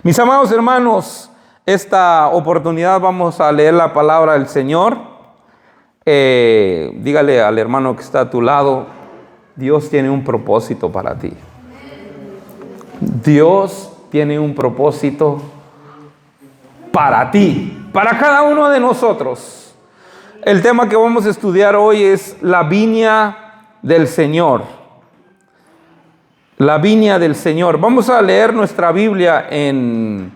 Mis amados hermanos, esta oportunidad vamos a leer la palabra del Señor. Dígale al hermano que está a tu lado, Dios tiene un propósito para ti. Dios tiene un propósito para ti, para cada uno de nosotros. El tema que vamos a estudiar hoy es la viña del Señor. La viña del Señor. Vamos a leer nuestra Biblia en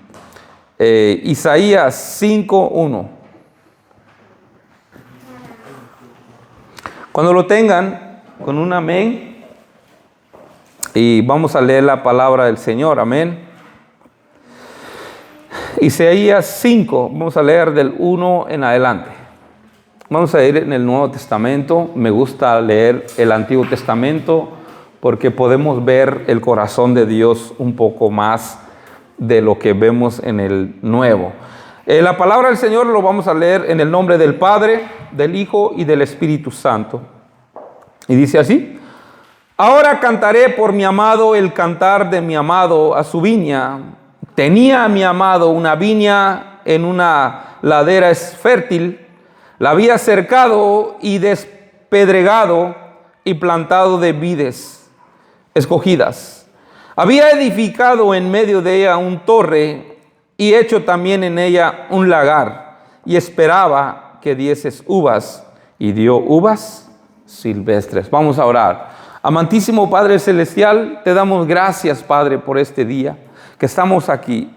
Isaías 5:1. Cuando lo tengan, con un amén, y vamos a leer la palabra del Señor, amén. Isaías 5, vamos a leer del 1 en adelante. Vamos a ir en el Nuevo Testamento. Me gusta leer el Antiguo Testamento porque podemos ver el corazón de Dios un poco más de lo que vemos en el Nuevo. La palabra del Señor lo vamos a leer en el nombre del Padre, del Hijo y del Espíritu Santo. Y dice así: ahora cantaré por mi amado el cantar de mi amado a su viña. Tenía mi amado una viña en una ladera fértil, la había cercado y despedregado y plantado de vides escogidas. Había edificado en medio de ella un torre y hecho también en ella un lagar, y esperaba que dieses uvas, y dio uvas silvestres. Vamos a orar. Amantísimo Padre Celestial, te damos gracias, Padre, por este día que estamos aquí.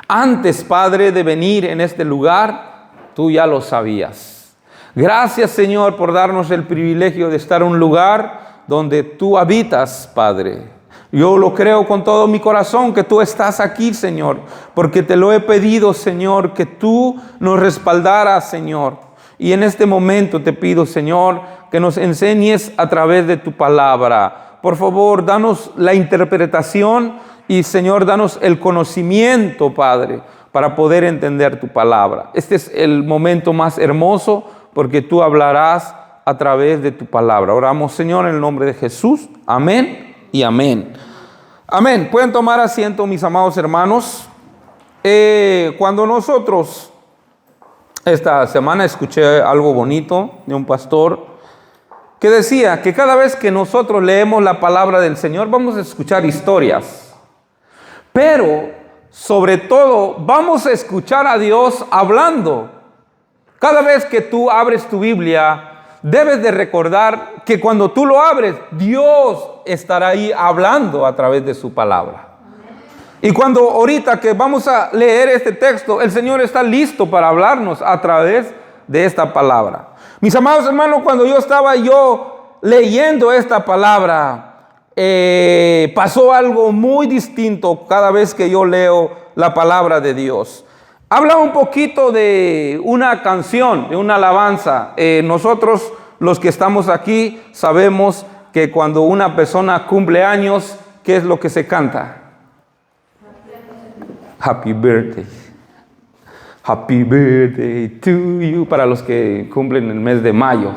Antes, Padre, de venir en este lugar, tú ya lo sabías. Gracias, Señor, por darnos el privilegio de estar en un lugar donde tú habitas, Padre. Yo lo creo con todo mi corazón que tú estás aquí, Señor, porque te lo he pedido, Señor, que tú nos respaldaras, Señor. Y en este momento te pido, Señor, que nos enseñes a través de tu palabra. Por favor, danos la interpretación y, Señor, danos el conocimiento, Padre, para poder entender tu palabra. Este es el momento más hermoso porque tú hablarás a través de tu palabra. Oramos, Señor, en el nombre de Jesús. Amén y amén. Amén. Pueden tomar asiento, mis amados hermanos. Cuando nosotros, esta semana escuché algo bonito de un pastor que decía que cada vez que nosotros leemos la palabra del Señor vamos a escuchar historias, pero sobre todo vamos a escuchar a Dios hablando. Cada vez que tú abres tu Biblia, debes de recordar que cuando tú lo abres, Dios estará ahí hablando a través de su palabra. Y cuando ahorita que vamos a leer este texto, el Señor está listo para hablarnos a través de esta palabra. Mis amados hermanos, cuando yo estaba leyendo esta palabra, pasó algo muy distinto cada vez que yo leo la palabra de Dios. Habla un poquito de una canción, de una alabanza. Nosotros, los que estamos aquí, sabemos que cuando una persona cumple años, ¿qué es lo que se canta? Happy birthday. Happy birthday to you. Para los que cumplen el mes de mayo.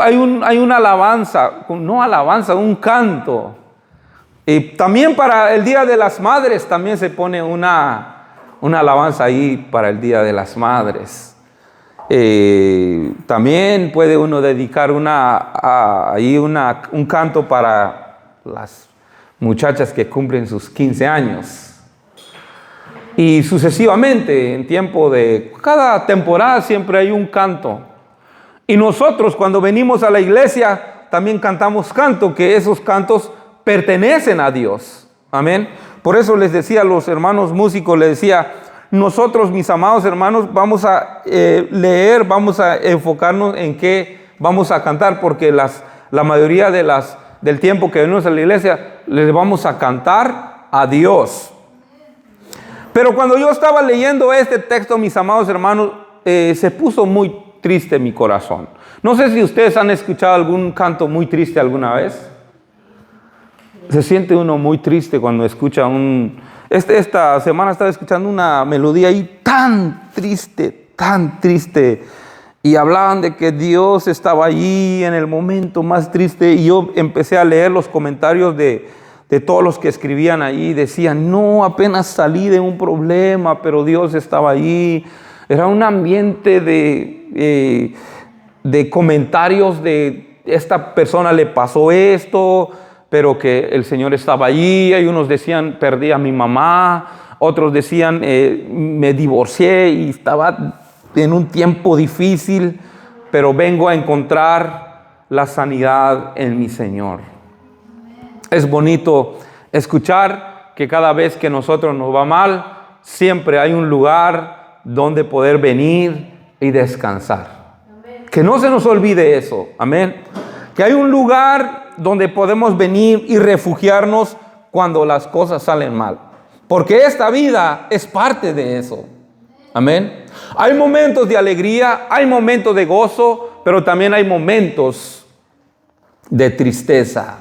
Hay una alabanza, no alabanza, un canto. Y también para el Día de las Madres también se pone una alabanza ahí para el Día de las Madres. También puede uno dedicar un canto para las muchachas que cumplen sus 15 años. Y sucesivamente, en tiempo de cada temporada siempre hay un canto. Y nosotros cuando venimos a la iglesia también cantamos canto, que esos cantos pertenecen a Dios. Amén. Por eso les decía a los hermanos músicos, les decía, nosotros, mis amados hermanos, vamos a leer, vamos a enfocarnos en qué vamos a cantar, porque la mayoría del tiempo que venimos a la iglesia, les vamos a cantar a Dios. Pero cuando yo estaba leyendo este texto, mis amados hermanos, se puso muy triste mi corazón. No sé si ustedes han escuchado algún canto muy triste alguna vez. Se siente uno muy triste cuando escucha esta semana estaba escuchando una melodía ahí tan triste. Y hablaban de que Dios estaba allí en el momento más triste. Y yo empecé a leer los comentarios de de todos los que escribían ahí, decían, no, apenas salí de un problema, pero Dios estaba ahí. Era un ambiente de comentarios de esta persona le pasó esto, pero que el Señor estaba allí. Hay unos decían, perdí a mi mamá. Otros decían, me divorcié y estaba en un tiempo difícil, pero vengo a encontrar la sanidad en mi Señor. Es bonito escuchar que cada vez que nosotros nos va mal, siempre hay un lugar donde poder venir y descansar. Amén. Que no se nos olvide eso. Amén. Que hay un lugar donde podemos venir y refugiarnos cuando las cosas salen mal. Porque esta vida es parte de eso. Amén. Hay momentos de alegría, hay momentos de gozo, pero también hay momentos de tristeza.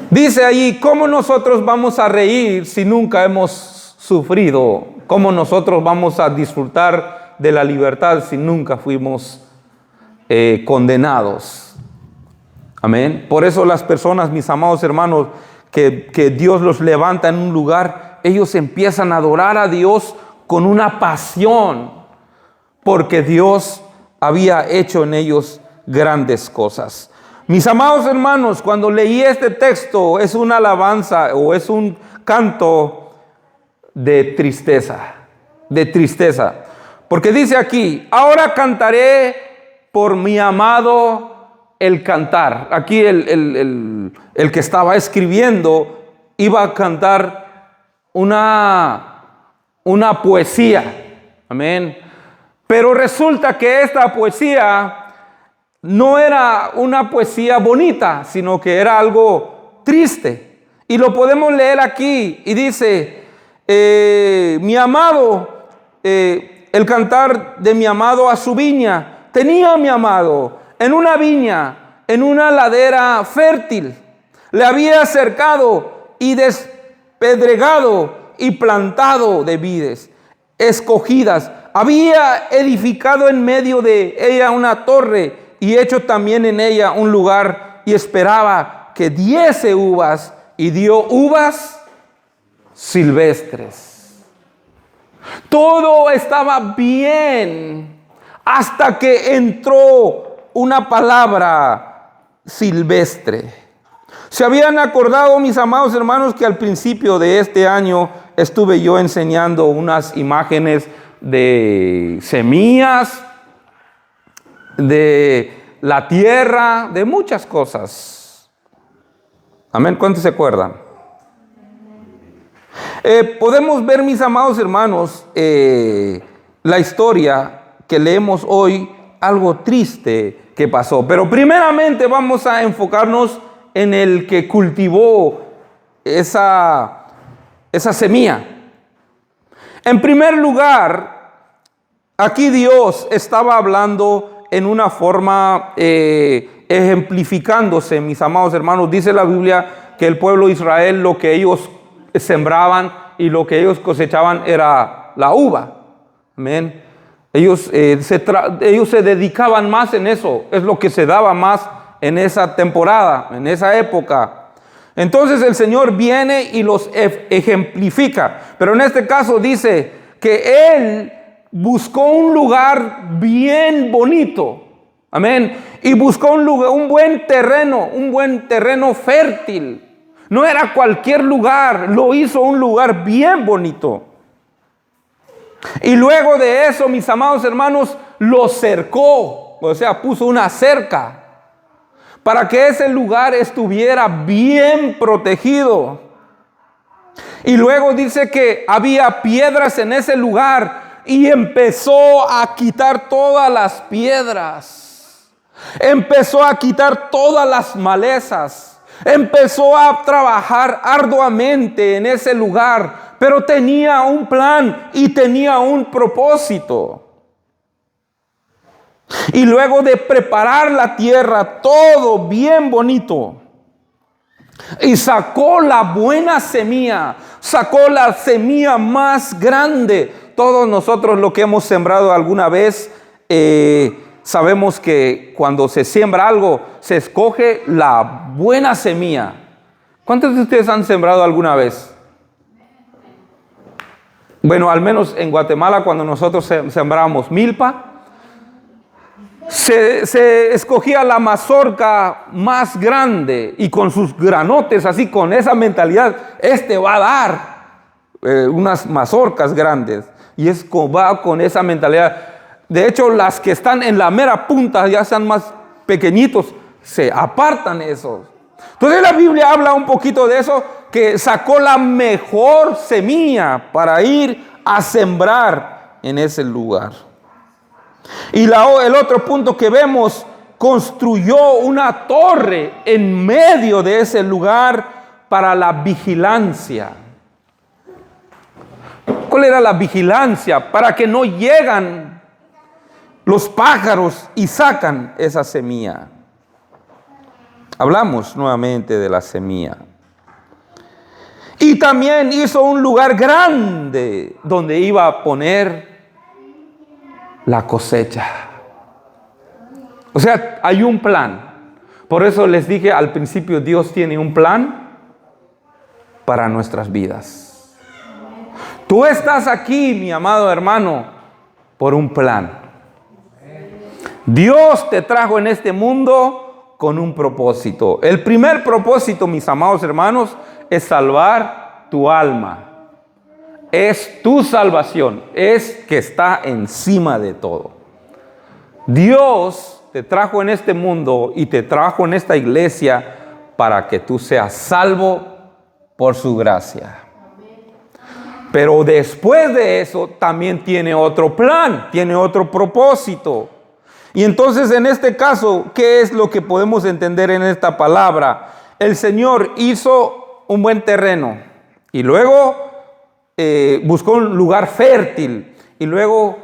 Dice ahí, ¿cómo nosotros vamos a reír si nunca hemos sufrido? ¿Cómo nosotros vamos a disfrutar de la libertad si nunca fuimos condenados? Amén. Por eso las personas, mis amados hermanos, que Dios los levanta en un lugar, ellos empiezan a adorar a Dios con una pasión, porque Dios había hecho en ellos grandes cosas. Mis amados hermanos, cuando leí este texto, es una alabanza o es un canto de tristeza, porque dice aquí, ahora cantaré por mi amado el cantar. Aquí el que estaba escribiendo iba a cantar una poesía, amén, pero resulta que esta poesía no era una poesía bonita, sino que era algo triste. Y lo podemos leer aquí y dice, mi amado, el cantar de mi amado a su viña. Tenía mi amado en una viña, en una ladera fértil. Le había cercado y despedregado y plantado de vides escogidas. Había edificado en medio de ella una torre y hecho también en ella un lugar, y esperaba que diese uvas, y dio uvas silvestres. Todo estaba bien hasta que entró una palabra silvestre. ¿Se habían acordado, mis amados hermanos, que al principio de este año estuve yo enseñando unas imágenes de semillas, de la tierra, de muchas cosas? Amén. ¿Cuántos se acuerdan? Podemos ver, mis amados hermanos, la historia que leemos hoy, algo triste que pasó. Pero primeramente vamos a enfocarnos en el que cultivó esa semilla. En primer lugar, aquí Dios estaba hablando en una forma ejemplificándose, mis amados hermanos. Dice la Biblia que el pueblo de Israel, lo que ellos sembraban y lo que ellos cosechaban era la uva. Amén. Ellos se dedicaban más en eso. Es lo que se daba más en esa temporada, en esa época. Entonces el Señor viene y los ejemplifica. Pero en este caso dice que Él buscó un lugar bien bonito. Amén. Y buscó un buen terreno fértil. No era cualquier lugar, lo hizo un lugar bien bonito. Y luego de eso, mis amados hermanos, lo cercó. O sea, puso una cerca para que ese lugar estuviera bien protegido. Y luego dice que había piedras en ese lugar. Y empezó a quitar todas las piedras. Empezó a quitar todas las malezas. Empezó a trabajar arduamente en ese lugar. Pero tenía un plan y tenía un propósito. Y luego de preparar la tierra, todo bien bonito, y sacó la buena semilla, sacó la semilla más grande. Todos nosotros, lo que hemos sembrado alguna vez, sabemos que cuando se siembra algo, se escoge la buena semilla. ¿Cuántos de ustedes han sembrado alguna vez? Bueno, al menos en Guatemala, cuando nosotros sembrábamos milpa, se escogía la mazorca más grande y con sus granotes, así con esa mentalidad, va a dar unas mazorcas grandes. Y va con esa mentalidad. De hecho, las que están en la mera punta, ya sean más pequeñitos, se apartan esos. Entonces la Biblia habla un poquito de eso, que sacó la mejor semilla para ir a sembrar en ese lugar. Y el otro punto que vemos, construyó una torre en medio de ese lugar para la vigilancia. ¿Cuál era la vigilancia? Para que no llegan los pájaros y sacan esa semilla. Hablamos nuevamente de la semilla. Y también hizo un lugar grande donde iba a poner la cosecha. O sea, hay un plan. Por eso les dije al principio, Dios tiene un plan para nuestras vidas. Tú estás aquí, mi amado hermano, por un plan. Dios te trajo en este mundo con un propósito. El primer propósito, mis amados hermanos, es salvar tu alma. Es tu salvación, es que está encima de todo. Dios te trajo en este mundo y te trajo en esta iglesia para que tú seas salvo por su gracia. Pero después de eso también tiene otro plan, tiene otro propósito. Y entonces en este caso, ¿qué es lo que podemos entender en esta palabra? El Señor hizo un buen terreno y luego buscó un lugar fértil y luego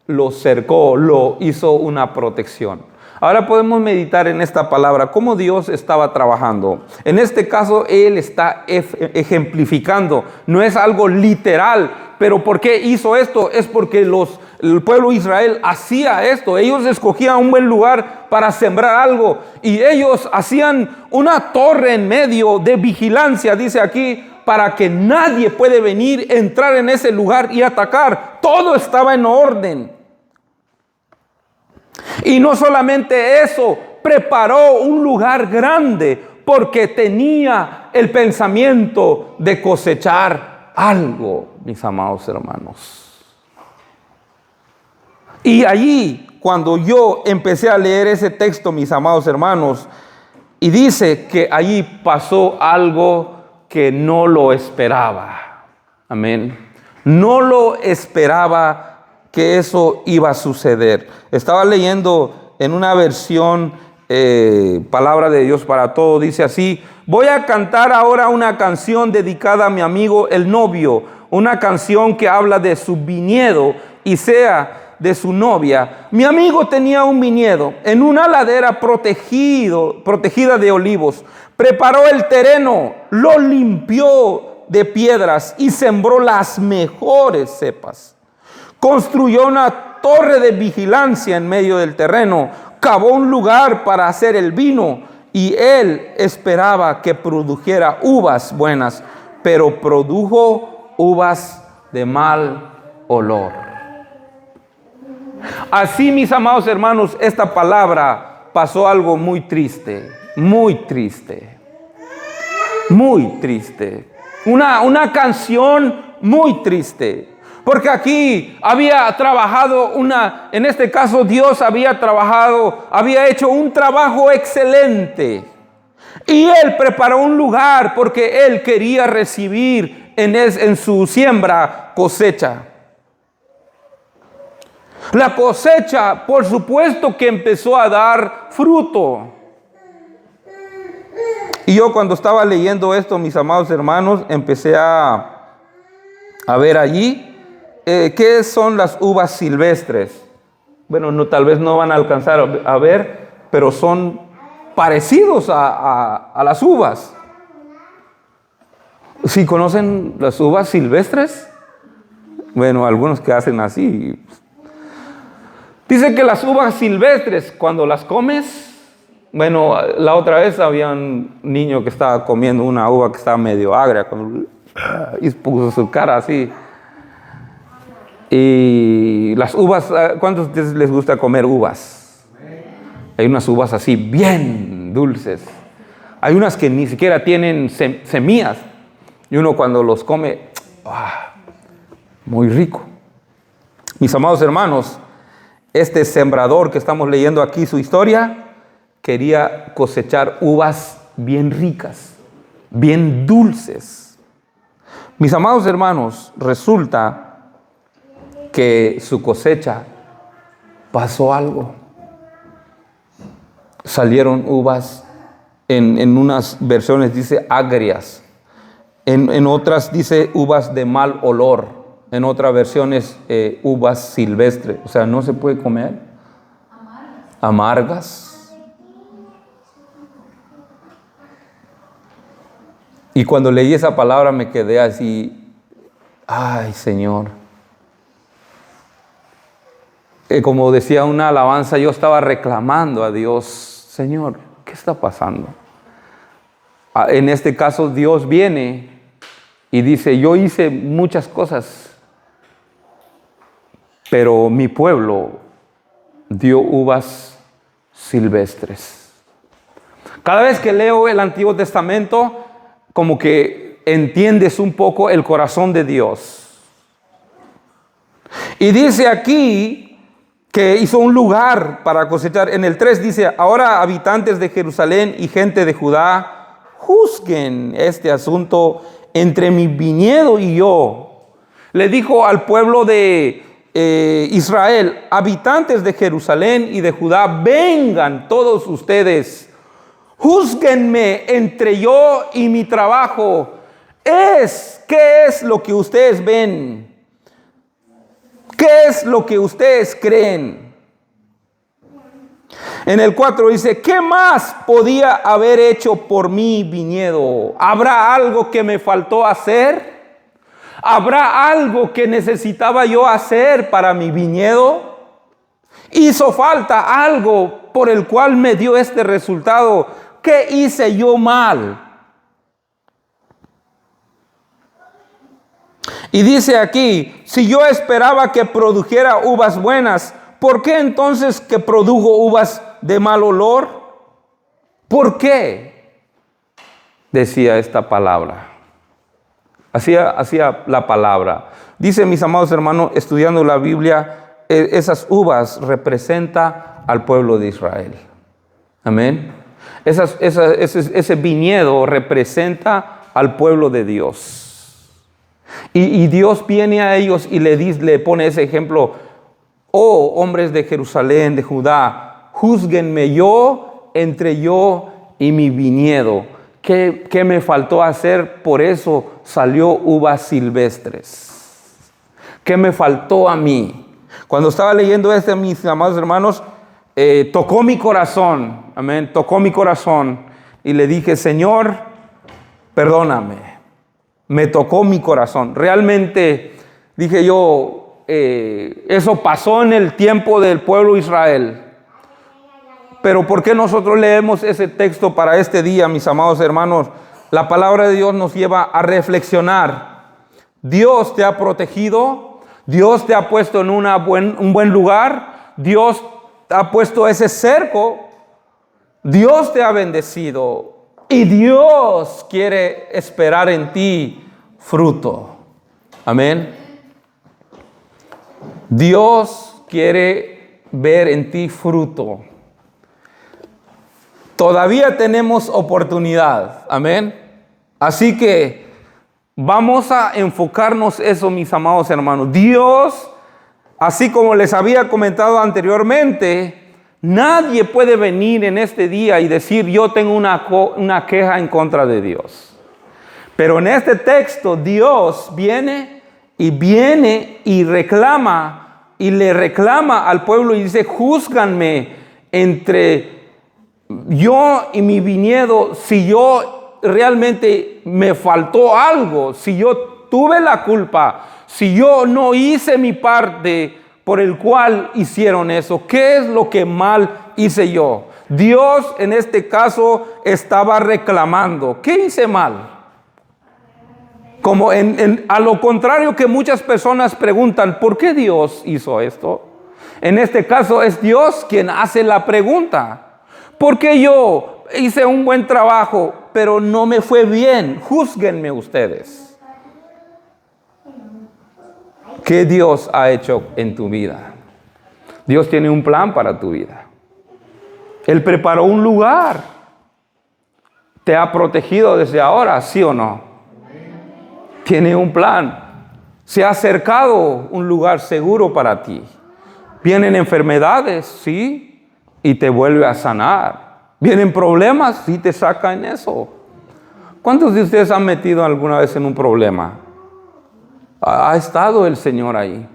lo cercó, lo hizo una protección. Ahora podemos meditar en esta palabra, cómo Dios estaba trabajando. En este caso, Él está ejemplificando, no es algo literal. Pero ¿por qué hizo esto? Es porque el pueblo de Israel hacía esto. Ellos escogían un buen lugar para sembrar algo. Y ellos hacían una torre en medio de vigilancia, dice aquí, para que nadie puede venir, entrar en ese lugar y atacar. Todo estaba en orden. Y no solamente eso, preparó un lugar grande porque tenía el pensamiento de cosechar algo, mis amados hermanos. Y allí, cuando yo empecé a leer ese texto, mis amados hermanos, y dice que allí pasó algo que no lo esperaba. Amén. No lo esperaba que eso iba a suceder. Estaba leyendo en una versión, Palabra de Dios para Todos, dice así: voy a cantar ahora una canción dedicada a mi amigo el novio, una canción que habla de su viñedo y sea de su novia. Mi amigo tenía un viñedo en una ladera protegida de olivos. Preparó el terreno, lo limpió de piedras y sembró las mejores cepas. Construyó una torre de vigilancia en medio del terreno, cavó un lugar para hacer el vino y él esperaba que produjera uvas buenas, pero produjo uvas de mal olor. Así, mis amados hermanos, esta palabra pasó algo muy triste, muy triste, muy triste. Una canción muy triste. Porque aquí había trabajado en este caso Dios había hecho un trabajo excelente. Y Él preparó un lugar porque Él quería recibir en su siembra cosecha. La cosecha, por supuesto que empezó a dar fruto. Y yo cuando estaba leyendo esto, mis amados hermanos, empecé a ver allí ¿qué son las uvas silvestres? Bueno, tal vez no van a alcanzar a ver, pero son parecidos a las uvas. ¿Sí conocen las uvas silvestres? Bueno, algunos que hacen así. Dice que las uvas silvestres, cuando las comes, Bueno, la otra vez había un niño que estaba comiendo una uva que estaba medio agria y puso su cara así. Y las uvas, ¿cuántos de ustedes les gusta comer uvas? Hay unas uvas así bien dulces. Hay unas que ni siquiera tienen semillas. Y uno cuando los come, muy rico. Mis amados hermanos, este sembrador que estamos leyendo aquí su historia, quería cosechar uvas bien ricas, bien dulces. Mis amados hermanos, resulta que su cosecha pasó algo. Salieron uvas, en unas versiones dice agrias, en otras dice uvas de mal olor, en otras versiones uvas silvestres, o sea, no se puede comer, amargas. Y cuando leí esa palabra me quedé así, ay Señor. Como decía una alabanza, yo estaba reclamando a Dios, Señor, ¿qué está pasando? En este caso Dios viene y dice, yo hice muchas cosas, pero mi pueblo dio uvas silvestres. Cada vez que leo el Antiguo Testamento, como que entiendes un poco el corazón de Dios. Y dice aquí que hizo un lugar para cosechar. En el 3 dice, ahora habitantes de Jerusalén y gente de Judá, juzguen este asunto entre mi viñedo y yo. Le dijo al pueblo de Israel, habitantes de Jerusalén y de Judá, vengan todos ustedes, júzguenme entre yo y mi trabajo. ¿Qué es lo que ustedes ven? ¿Qué es lo que ustedes creen? En el 4 dice, ¿qué más podía haber hecho por mi viñedo? ¿Habrá algo que me faltó hacer? ¿Habrá algo que necesitaba yo hacer para mi viñedo? ¿Hizo falta algo por el cual me dio este resultado? ¿Qué hice yo mal? Y dice aquí, si yo esperaba que produjera uvas buenas, ¿por qué entonces que produjo uvas de mal olor? ¿Por qué? Decía esta palabra. Hacía la palabra. Dice, mis amados hermanos, estudiando la Biblia, esas uvas representan al pueblo de Israel. Amén. Ese viñedo representa al pueblo de Dios. Y Dios viene a ellos y le pone ese ejemplo. Oh, hombres de Jerusalén, de Judá, júzguenme yo entre yo y mi viñedo. ¿Qué me faltó hacer? Por eso salió uvas silvestres. ¿Qué me faltó a mí? Cuando estaba leyendo mis amados hermanos, tocó mi corazón, amén, tocó mi corazón y le dije, Señor, perdóname, me tocó mi corazón. Realmente, dije yo, eso pasó en el tiempo del pueblo de Israel, pero ¿por qué nosotros leemos ese texto para este día, mis amados hermanos? La palabra de Dios nos lleva a reflexionar. Dios te ha protegido, Dios te ha puesto en un buen lugar, Dios ha puesto ese cerco, Dios te ha bendecido y Dios quiere esperar en ti fruto. Amén. Dios quiere ver en ti fruto. Todavía tenemos oportunidad. Amén. Así que vamos a enfocarnos eso, mis amados hermanos. Dios, así como les había comentado anteriormente, nadie puede venir en este día y decir yo tengo una queja en contra de Dios. Pero en este texto Dios viene y reclama y le reclama al pueblo y dice, júzganme entre yo y mi viñedo, si yo realmente me faltó algo, si yo tuve la culpa, si yo no hice mi parte por el cual hicieron eso. ¿Qué es lo que mal hice yo? Dios en este caso estaba reclamando. ¿Qué hice mal? Como a lo contrario que muchas personas preguntan, ¿por qué Dios hizo esto? En este caso es Dios quien hace la pregunta. ¿Por qué yo hice un buen trabajo, pero no me fue bien? Júzguenme ustedes. ¿Qué Dios ha hecho en tu vida? Dios tiene un plan para tu vida. Él preparó un lugar. ¿Te ha protegido desde ahora, sí o no? Tiene un plan. Se ha acercado un lugar seguro para ti. Vienen enfermedades, sí, y te vuelve a sanar. Vienen problemas, sí, te saca en eso. ¿Cuántos de ustedes han metido alguna vez en un problema? Ha estado el Señor ahí.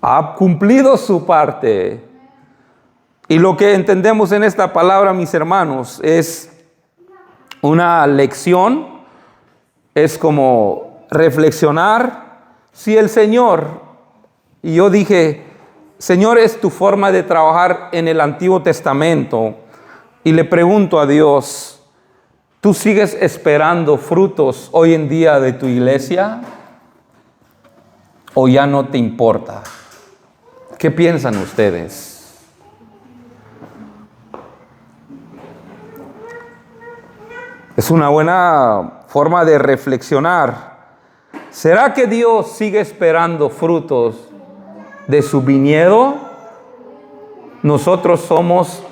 Ha cumplido su parte. Y lo que entendemos en esta palabra, mis hermanos, es una lección. Es como reflexionar. Si el Señor, y yo dije, Señor, es tu forma de trabajar en el Antiguo Testamento. Y le pregunto a Dios, ¿tú sigues esperando frutos hoy en día de tu iglesia? ¿O ya no te importa? ¿Qué piensan ustedes? Es una buena forma de reflexionar. ¿Será que Dios sigue esperando frutos de su viñedo? Nosotros somos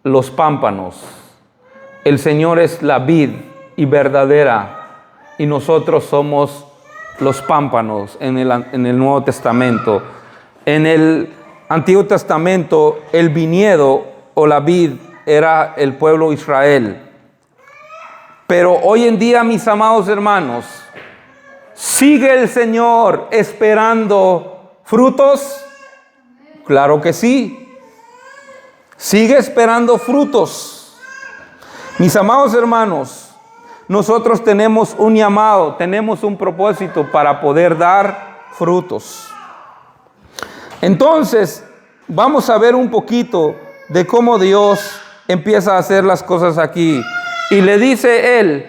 los pámpanos. El Señor es la vid y verdadera, y nosotros somos los pámpanos en el Nuevo Testamento. En el Antiguo Testamento, el viñedo o la vid era el pueblo Israel. Pero hoy en día, mis amados hermanos, ¿sigue el Señor esperando frutos? Claro que sí. Sigue esperando frutos. Mis amados hermanos, nosotros tenemos un llamado, tenemos un propósito para poder dar frutos. Entonces, vamos a ver un poquito de cómo Dios empieza a hacer las cosas aquí. Y le dice él,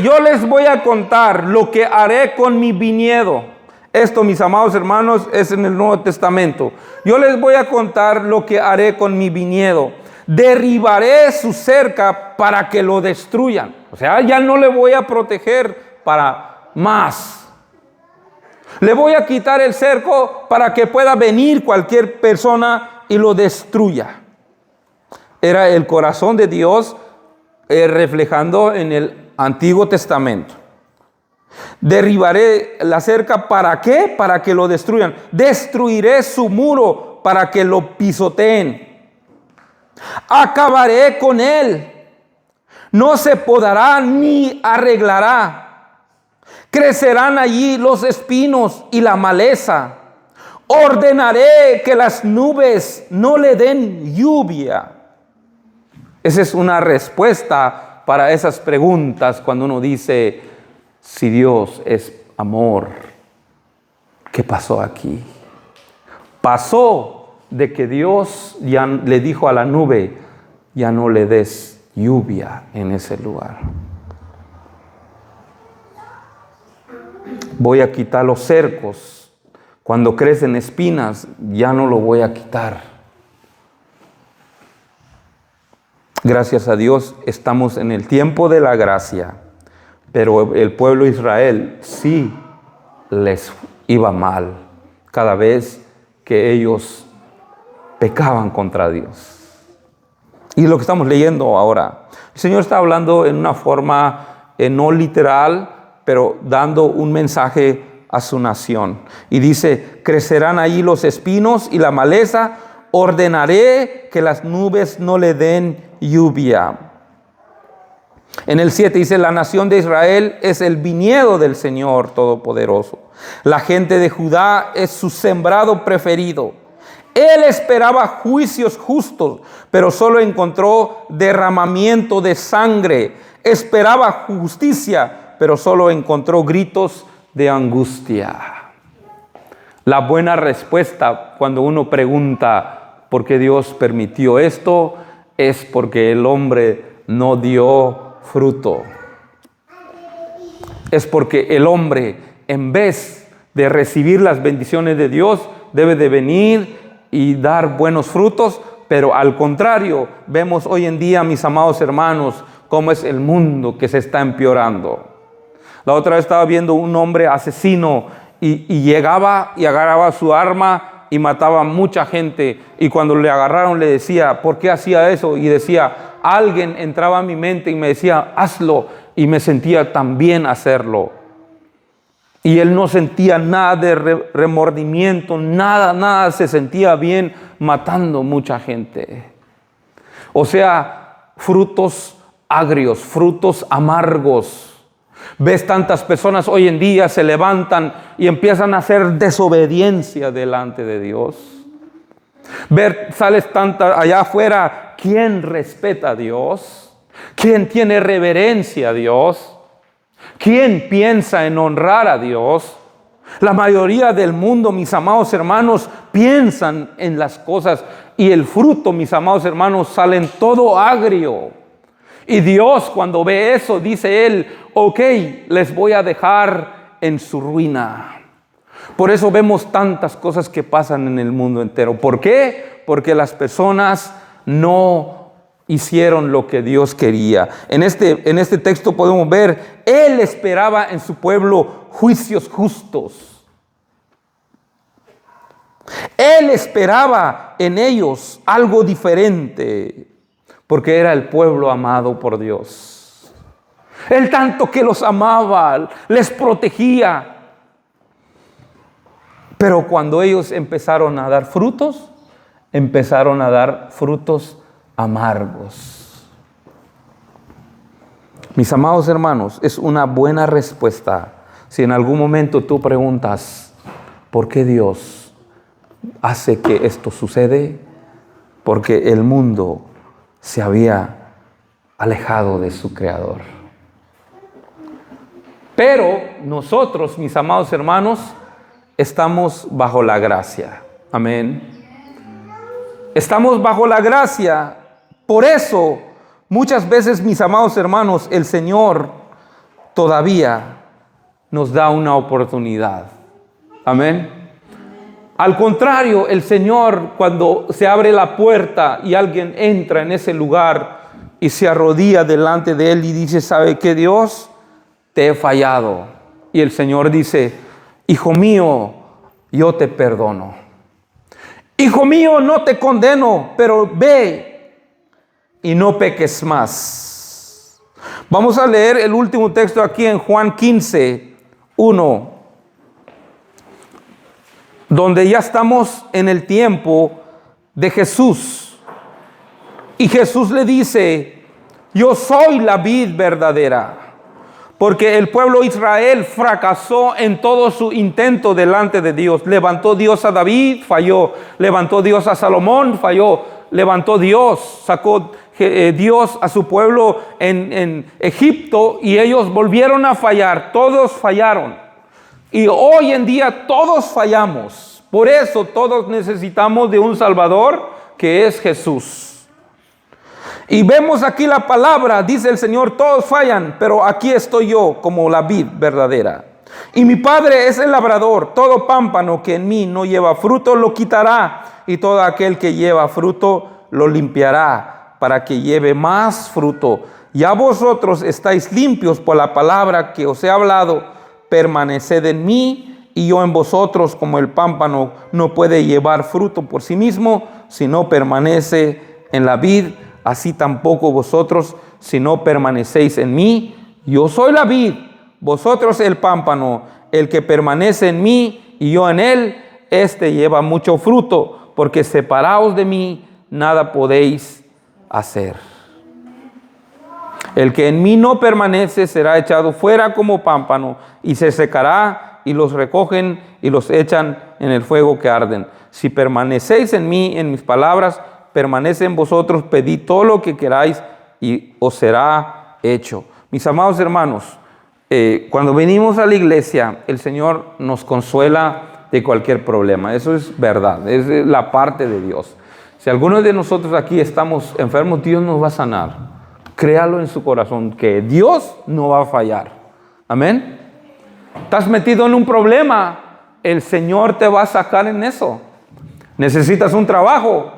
yo les voy a contar lo que haré con mi viñedo. Esto, mis amados hermanos, es en el Nuevo Testamento. Yo les voy a contar lo que haré con mi viñedo. Derribaré su cerca para que lo destruyan. O sea, ya no le voy a proteger para más. Le voy a quitar el cerco para que pueda venir cualquier persona y lo destruya. Era el corazón de Dios reflejando en el Antiguo Testamento. Derribaré la cerca, ¿para qué? Para que lo destruyan. Destruiré su muro para que lo pisoteen. Acabaré con él. No se podará ni arreglará. Crecerán allí los espinos y la maleza. Ordenaré que las nubes no le den lluvia. Esa es una respuesta para esas preguntas cuando uno dice, si Dios es amor, ¿qué pasó aquí? Pasó de que Dios ya le dijo a la nube, ya no le des lluvia en ese lugar. Voy a quitar los cercos. Cuando crecen espinas, ya no lo voy a quitar. Gracias a Dios estamos en el tiempo de la gracia, pero el pueblo de Israel sí les iba mal cada vez que ellos pecaban contra Dios. Y lo que estamos leyendo ahora, el Señor está hablando en una forma no literal, pero dando un mensaje a su nación. Y dice, crecerán allí los espinos y la maleza, ordenaré que las nubes no le den lluvia. En el 7 dice, la nación de Israel es el viñedo del Señor Todopoderoso. La gente de Judá es su sembrado preferido. Él esperaba juicios justos, pero solo encontró derramamiento de sangre. Esperaba justicia, pero solo encontró gritos de angustia. La buena respuesta cuando uno pregunta por qué Dios permitió esto es porque el hombre no dio fruto. Es porque el hombre, en vez de recibir las bendiciones de Dios, debe de venir y dar buenos frutos. Pero al contrario, vemos hoy en día, mis amados hermanos, cómo es el mundo que se está empeorando. La otra vez estaba viendo un hombre asesino y llegaba y agarraba su arma y mataba a mucha gente. Y cuando le agarraron le decía, ¿por qué hacía eso? Y decía, alguien entraba a mi mente y me decía, hazlo. Y me sentía tan bien hacerlo. Y él no sentía nada de remordimiento, nada, se sentía bien matando mucha gente. O sea, frutos agrios, frutos amargos. Ves tantas personas hoy en día se levantan y empiezan a hacer desobediencia delante de Dios. Sales tanta allá afuera, ¿quién respeta a Dios? ¿Quién tiene reverencia a Dios? ¿Quién piensa en honrar a Dios? La mayoría del mundo, mis amados hermanos, piensan en las cosas y el fruto, mis amados hermanos, salen todo agrio. Y Dios, cuando ve eso, dice Él, ok, les voy a dejar en su ruina. Por eso vemos tantas cosas que pasan en el mundo entero. ¿Por qué? Porque las personas no hicieron lo que Dios quería. En este texto podemos ver, Él esperaba en su pueblo juicios justos. Él esperaba en ellos algo diferente, porque era el pueblo amado por Dios. Él tanto que los amaba, les protegía. Pero cuando ellos empezaron a dar frutos amargos. Mis amados hermanos, es una buena respuesta si en algún momento tú preguntas, ¿por qué Dios hace que esto sucede? Porque el mundo se había alejado de su Creador. Pero nosotros, mis amados hermanos, estamos bajo la gracia. Amén. Estamos bajo la gracia. Por eso, muchas veces, mis amados hermanos, el Señor todavía nos da una oportunidad. Amén. Al contrario, el Señor, cuando se abre la puerta y alguien entra en ese lugar y se arrodilla delante de Él y dice, ¿sabe qué, Dios? Te he fallado. Y el Señor dice, hijo mío, yo te perdono. Hijo mío, no te condeno, pero ve y no peques más. Vamos a leer el último texto aquí en Juan 15, 1, donde ya estamos en el tiempo de Jesús. Y Jesús le dice, yo soy la vid verdadera. Porque el pueblo de Israel fracasó en todo su intento delante de Dios. Levantó Dios a David, falló. Levantó Dios a Salomón, falló. Levantó Dios, sacó Dios a su pueblo en Egipto y ellos volvieron a fallar. Todos fallaron. Y hoy en día todos fallamos. Por eso todos necesitamos de un Salvador que es Jesús. Y vemos aquí la palabra, dice el Señor, todos fallan, pero aquí estoy yo como la vid verdadera. Y mi Padre es el labrador, todo pámpano que en mí no lleva fruto lo quitará, y todo aquel que lleva fruto lo limpiará, para que lleve más fruto. Ya vosotros estáis limpios por la palabra que os he hablado, permaneced en mí y yo en vosotros, como el pámpano no puede llevar fruto por sí mismo, si no permanece en la vid, así tampoco vosotros, si no permanecéis en mí. Yo soy la vid, vosotros el pámpano. El que permanece en mí y yo en él, este lleva mucho fruto, porque separaos de mí, nada podéis hacer. El que en mí no permanece será echado fuera como pámpano y se secará, y los recogen y los echan en el fuego que arden. Si permanecéis en mí, en mis palabras permanece en vosotros, pedid todo lo que queráis y os será hecho. Mis amados hermanos, cuando venimos a la iglesia, el Señor nos consuela de cualquier problema. Eso es verdad, es la parte de Dios. Si alguno de nosotros aquí estamos enfermos, Dios nos va a sanar. Créalo en su corazón que Dios no va a fallar. Amén. Estás metido en un problema, el Señor te va a sacar en eso. Necesitas un trabajo,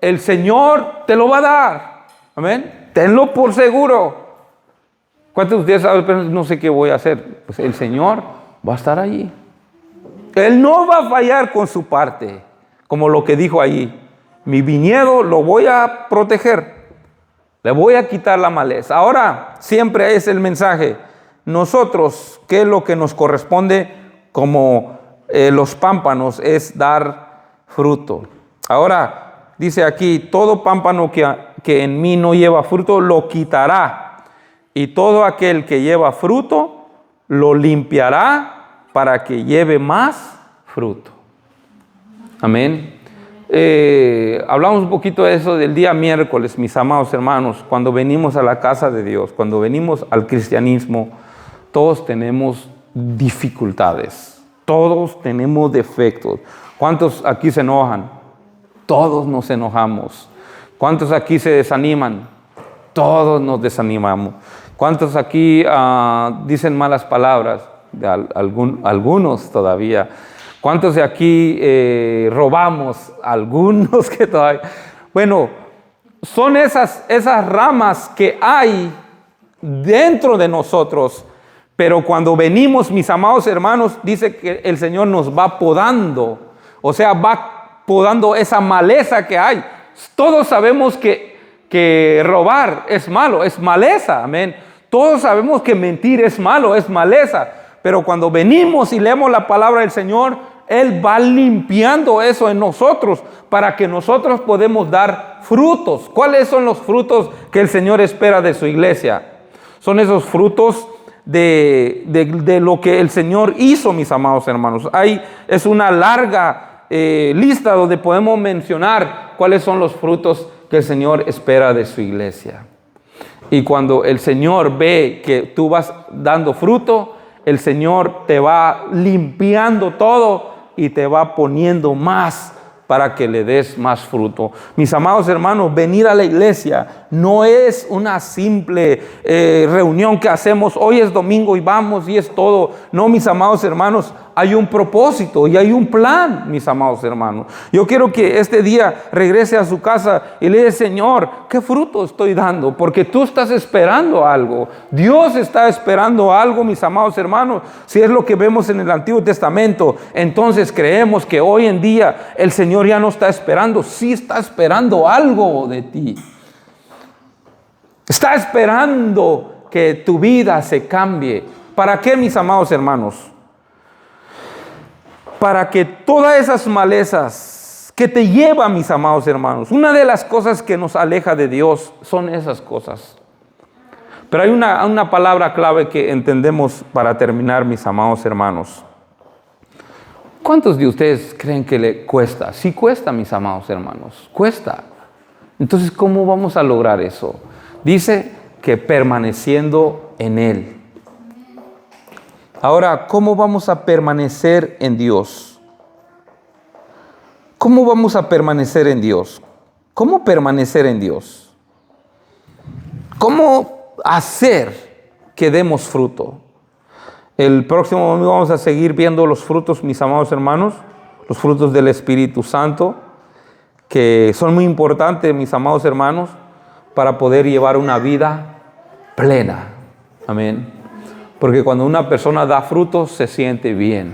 el Señor te lo va a dar. Amén. Tenlo por seguro. ¿Cuántos de ustedes saben, no sé qué voy a hacer? Pues el Señor va a estar allí. Él no va a fallar con su parte, como lo que dijo allí. Mi viñedo lo voy a proteger, le voy a quitar la maleza. Ahora, siempre es el mensaje. Nosotros, ¿qué es lo que nos corresponde como los pámpanos? Es dar fruto. Ahora, dice aquí, todo pámpano que en mí no lleva fruto, lo quitará. Y todo aquel que lleva fruto, lo limpiará para que lleve más fruto. Amén. Hablamos un poquito de eso del día miércoles, mis amados hermanos, cuando venimos a la casa de Dios, cuando venimos al cristianismo, todos tenemos dificultades, todos tenemos defectos. ¿Cuántos aquí se enojan? Todos nos enojamos. ¿Cuántos aquí se desaniman? Todos nos desanimamos. ¿Cuántos aquí dicen malas palabras? Algunos todavía. ¿Cuántos de aquí robamos? Algunos que todavía. Bueno, son esas ramas que hay dentro de nosotros. Pero cuando venimos, mis amados hermanos, dice que el Señor nos va podando. O sea, va podando esa maleza que hay. Todos sabemos que robar es malo, es maleza, amén. Todos sabemos que mentir es malo, es maleza. Pero cuando venimos y leemos la palabra del Señor, Él va limpiando eso en nosotros para que nosotros podamos dar frutos. ¿Cuáles son los frutos que el Señor espera de su iglesia? Son esos frutos de lo que el Señor hizo, mis amados hermanos. Es una larga lista donde podemos mencionar cuáles son los frutos que el Señor espera de su iglesia. Y cuando el Señor ve que tú vas dando fruto, el Señor te va limpiando todo y te va poniendo más para que le des más fruto. Mis amados hermanos, venir a la iglesia no es una simple reunión que hacemos, hoy es domingo y vamos y es todo. No, mis amados hermanos, hay un propósito y hay un plan, mis amados hermanos. Yo quiero que este día regrese a su casa y le diga, Señor, ¿qué fruto estoy dando? Porque tú estás esperando algo. Dios está esperando algo, mis amados hermanos. Si es lo que vemos en el Antiguo Testamento, entonces creemos que hoy en día el Señor ya no está esperando. Sí está esperando algo de ti. Está esperando que tu vida se cambie. ¿Para qué, mis amados hermanos? Para que todas esas malezas que te llevan, mis amados hermanos, una de las cosas que nos aleja de Dios son esas cosas. Pero hay una palabra clave que entendemos para terminar, mis amados hermanos. ¿Cuántos de ustedes creen que le cuesta? Sí cuesta, mis amados hermanos, cuesta. Entonces, ¿cómo vamos a lograr eso? Dice que permaneciendo en Él. Ahora, ¿cómo vamos a permanecer en Dios? ¿Cómo vamos a permanecer en Dios? ¿Cómo permanecer en Dios? ¿Cómo hacer que demos fruto? El próximo domingo vamos a seguir viendo los frutos, mis amados hermanos, los frutos del Espíritu Santo, que son muy importantes, mis amados hermanos, para poder llevar una vida plena. Amén. Porque cuando una persona da frutos, se siente bien.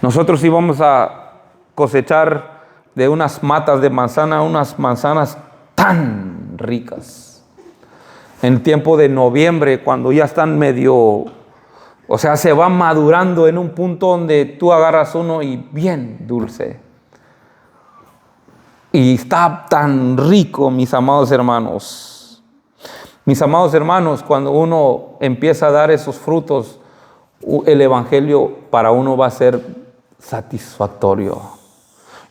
Nosotros íbamos a cosechar de unas matas de manzana, unas manzanas tan ricas. En el tiempo de noviembre, cuando ya están medio, o sea, se van madurando en un punto donde tú agarras uno y bien dulce. Y está tan rico, mis amados hermanos. Mis amados hermanos, cuando uno empieza a dar esos frutos, el evangelio para uno va a ser satisfactorio.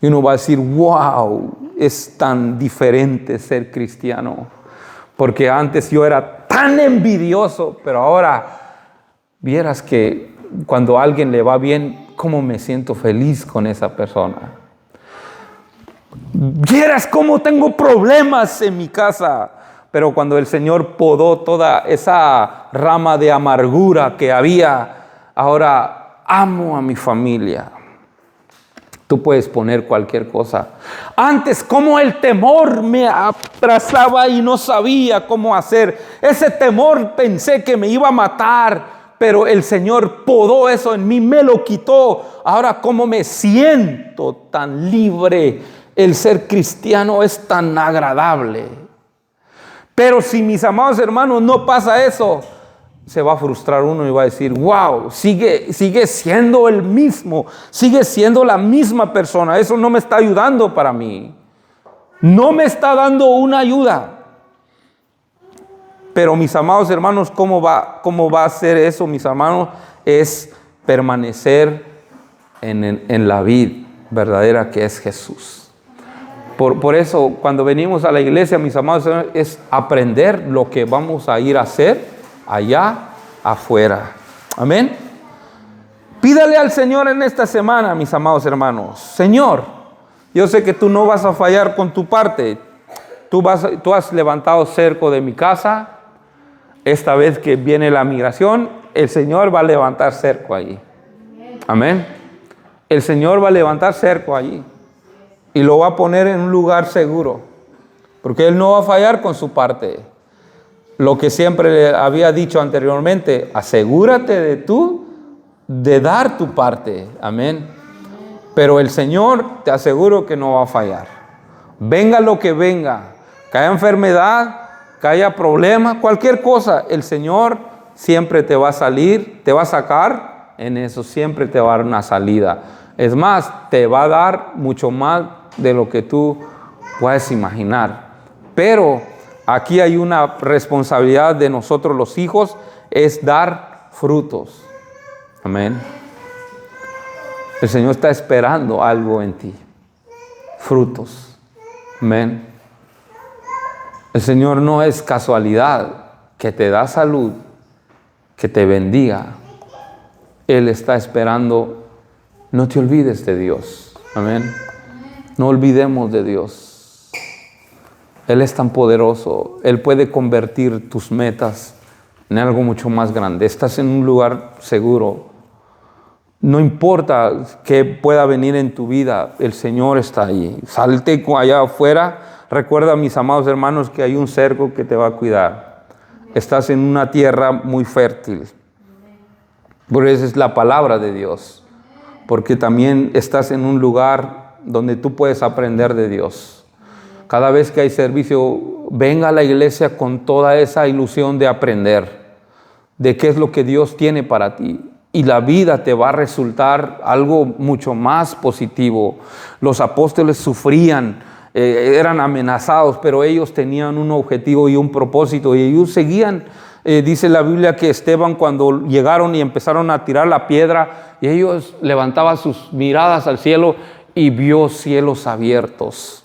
Y uno va a decir, wow, es tan diferente ser cristiano. Porque antes yo era tan envidioso, pero ahora vieras que cuando a alguien le va bien, cómo me siento feliz con esa persona. Vieras cómo tengo problemas en mi casa. Pero cuando el Señor podó toda esa rama de amargura que había, ahora amo a mi familia. Tú puedes poner cualquier cosa. Antes, como el temor me atrasaba y no sabía cómo hacer. Ese temor pensé que me iba a matar, pero el Señor podó eso en mí, me lo quitó. Ahora, cómo me siento tan libre. El ser cristiano es tan agradable. Pero si, mis amados hermanos, no pasa eso, se va a frustrar uno y va a decir, wow, sigue siendo el mismo, sigue siendo la misma persona. Eso no me está ayudando para mí. No me está dando una ayuda. Pero, mis amados hermanos, ¿cómo va a ser eso, mis hermanos? Es permanecer en la vid verdadera que es Jesús. Por eso, cuando venimos a la iglesia, mis amados hermanos, es aprender lo que vamos a ir a hacer allá afuera. Amén. Pídale al Señor en esta semana, mis amados hermanos. Señor, yo sé que tú no vas a fallar con tu parte. Tú has levantado cerco de mi casa. Esta vez que viene la migración, el Señor va a levantar cerco allí. Amén. El Señor va a levantar cerco allí. Y lo va a poner en un lugar seguro. Porque Él no va a fallar con su parte. Lo que siempre le había dicho anteriormente, asegúrate de dar tu parte. Amén. Pero el Señor, te aseguro que no va a fallar. Venga lo que venga, que haya enfermedad, que haya problema, cualquier cosa, el Señor siempre te va a sacar en eso, siempre te va a dar una salida. Es más, te va a dar mucho más de lo que tú puedes imaginar. Pero aquí hay una responsabilidad de nosotros los hijos, es dar frutos. Amén. El Señor está esperando algo en ti. Frutos. Amén. El Señor no es casualidad que te da salud, que te bendiga. Él está esperando. No te olvides de Dios. Amén. No olvidemos de Dios. Él es tan poderoso. Él puede convertir tus metas en algo mucho más grande. Estás en un lugar seguro. No importa qué pueda venir en tu vida, el Señor está allí. Salte allá afuera. Recuerda, mis amados hermanos, que hay un cerco que te va a cuidar. Estás en una tierra muy fértil. Por eso es la palabra de Dios. Porque también estás en un lugar donde tú puedes aprender de Dios. Cada vez que hay servicio, venga a la iglesia con toda esa ilusión de aprender de qué es lo que Dios tiene para ti. Y la vida te va a resultar algo mucho más positivo. Los apóstoles sufrían, eran amenazados, pero ellos tenían un objetivo y un propósito y ellos seguían. Dice la Biblia que Esteban, cuando llegaron y empezaron a tirar la piedra, y ellos levantaban sus miradas al cielo y vio cielos abiertos.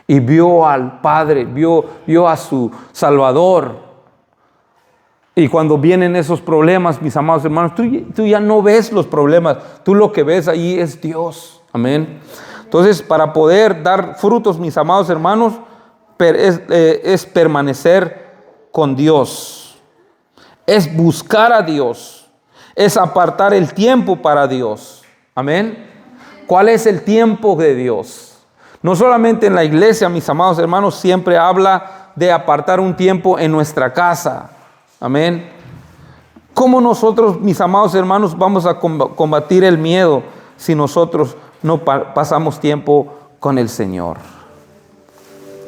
Y vio al Padre, vio a su Salvador. Y cuando vienen esos problemas, mis amados hermanos, tú ya no ves los problemas. Tú lo que ves ahí es Dios. Amén. Entonces, para poder dar frutos, mis amados hermanos, es permanecer con Dios. Es buscar a Dios. Es apartar el tiempo para Dios. Amén. ¿Cuál es el tiempo de Dios? No solamente en la iglesia, mis amados hermanos, siempre habla de apartar un tiempo en nuestra casa. Amén. ¿Cómo nosotros, mis amados hermanos, vamos a combatir el miedo si nosotros no pasamos tiempo con el Señor?